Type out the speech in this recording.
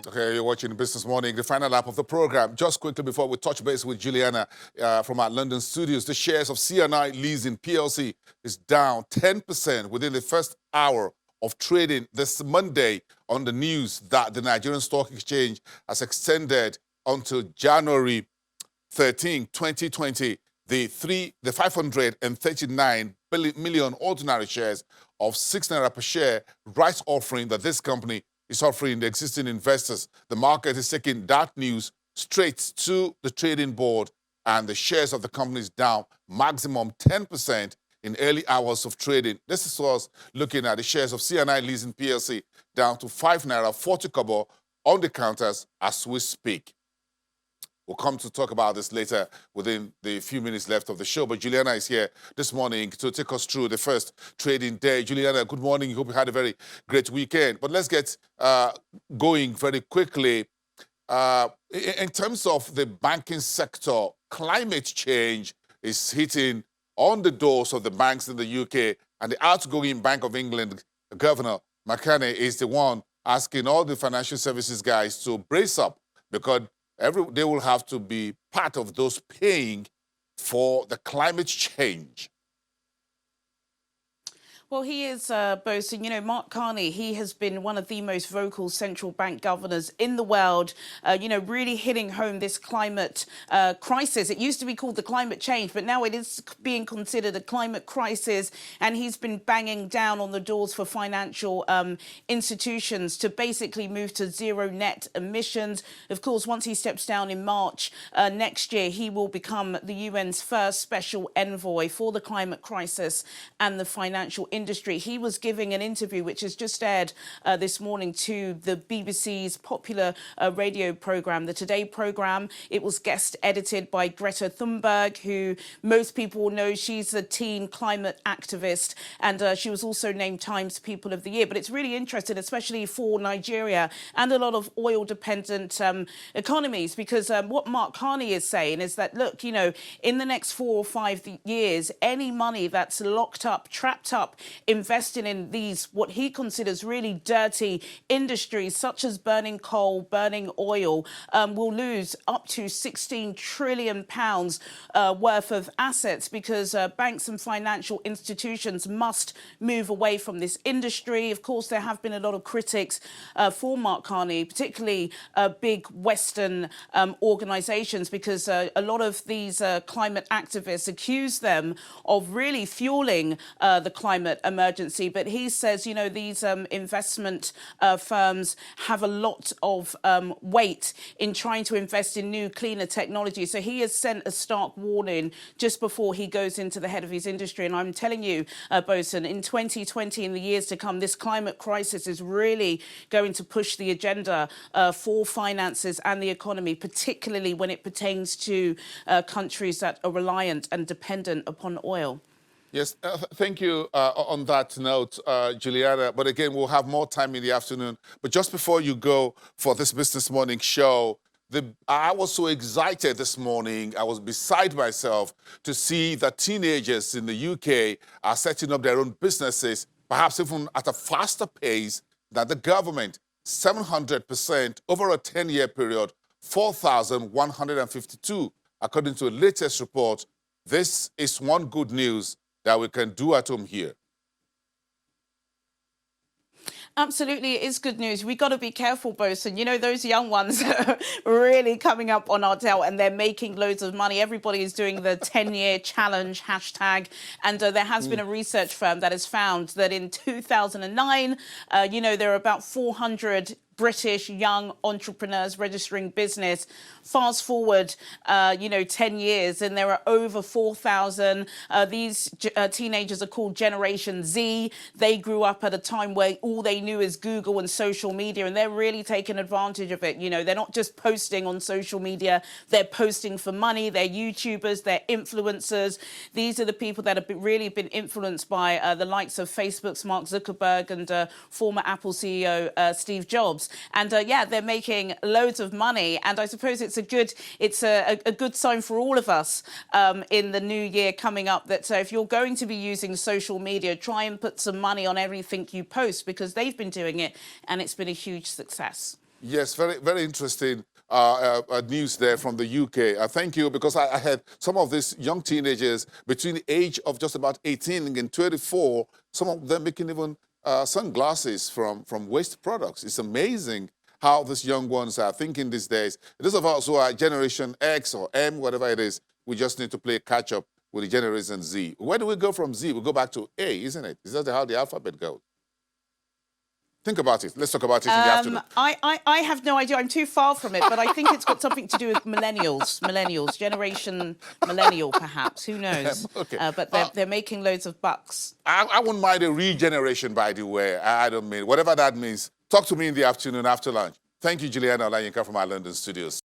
Okay, you're watching Business Morning, the final lap of the program. Just quickly before we touch base with Juliana from our London studios, the shares of CNI Leasing PLC is down 10% within the first hour of trading this Monday on the news that the Nigerian Stock Exchange has extended until January 13, 2020, the 539 million ordinary shares of 6 naira per share rights offering that this company is offering the existing investors. The market is taking that news straight to the trading board, and the shares of the company is down maximum 10% in early hours of trading. This is us looking at the shares of CNI Leasing PLC down to 5 naira 40 kobo on the counters as we speak. We'll come to talk about this later within the few minutes left of the show. But Juliana is here this morning to take us through the first trading day. Juliana, good morning. Hope you had a very great weekend. But let's get going very quickly. In terms of the banking sector, climate change is hitting on the doors of the banks in the UK. And the outgoing Bank of England Governor, Carney, is the one asking all the financial services guys to brace up, because they will have to be part of those paying for the climate change. Well, he is, Bo's, and, Mark Carney, he has been one of the most vocal central bank governors in the world, really hitting home this climate crisis. It used to be called the climate change, but now it is being considered a climate crisis. And he's been banging down on the doors for financial institutions to basically move to zero net emissions. Of course, once he steps down in March next year, he will become the UN's first special envoy for the climate crisis and the financial industry. He was giving an interview which has just aired this morning to the BBC's popular radio programme, the Today programme. It was guest edited by Greta Thunberg, who most people know. She's a teen climate activist, and she was also named Times People of the Year. But it's really interesting, especially for Nigeria and a lot of oil-dependent economies, because what Mark Carney is saying is that, look, in the next 4 or 5 years, any money that's locked up, trapped up, investing in these, what he considers really dirty industries, such as burning coal, burning oil, will lose up to £16 trillion worth of assets, because banks and financial institutions must move away from this industry. Of course, there have been a lot of critics for Mark Carney, particularly big Western organisations, because a lot of these climate activists accuse them of really fueling the climate emergency. But he says, these investment firms have a lot of weight in trying to invest in new, cleaner technology. So he has sent a stark warning just before he goes into the head of his industry. And I'm telling you, Bosun, in 2020, in the years to come, this climate crisis is really going to push the agenda for finances and the economy, particularly when it pertains to countries that are reliant and dependent upon oil. Yes, thank you on that note, Juliana. But again, we'll have more time in the afternoon. But just before you go for this Business Morning show, I was so excited this morning. I was beside myself to see that teenagers in the UK are setting up their own businesses, perhaps even at a faster pace than the government. 700% over a 10-year period, 4,152, according to the latest report. This is one good news that we can do at home here. Absolutely, it is good news. We got to be careful, Bosun. Those young ones are really coming up on our tail, and they're making loads of money. Everybody is doing the 10-year challenge hashtag. And there has been a research firm that has found that in 2009, there are about 400 British young entrepreneurs registering business. Fast forward, 10 years, and there are over 4,000. These teenagers are called Generation Z. They grew up at a time where all they knew is Google and social media, and they're really taking advantage of it. They're not just posting on social media. They're posting for money. They're YouTubers. They're influencers. These are the people that have really been influenced by the likes of Facebook's Mark Zuckerberg and former Apple CEO Steve Jobs. And they're making loads of money. And I suppose it's a good sign for all of us in the new year coming up that if you're going to be using social media, try and put some money on everything you post, because they've been doing it and it's been a huge success. Yes, very, very interesting news there from the UK. Thank you, because I had some of these young teenagers between the age of just about 18 and 24, some of them making even sunglasses from waste products. It's amazing how these young ones are thinking these days. Those of us who are Generation X or M, whatever it is, we just need to play catch up with the Generation Z. Where do we go from Z? We go back to A, isn't it? Is that how the alphabet goes? Think about it. Let's talk about it in the afternoon. I have no idea. I'm too far from it, but I think it's got something to do with millennials, generation millennial, perhaps. Who knows? Okay. But they're making loads of bucks. I wouldn't mind a regeneration, by the way. I don't mean, whatever that means. Talk to me in the afternoon after lunch. Thank you, Juliana Olayinka from our London studios.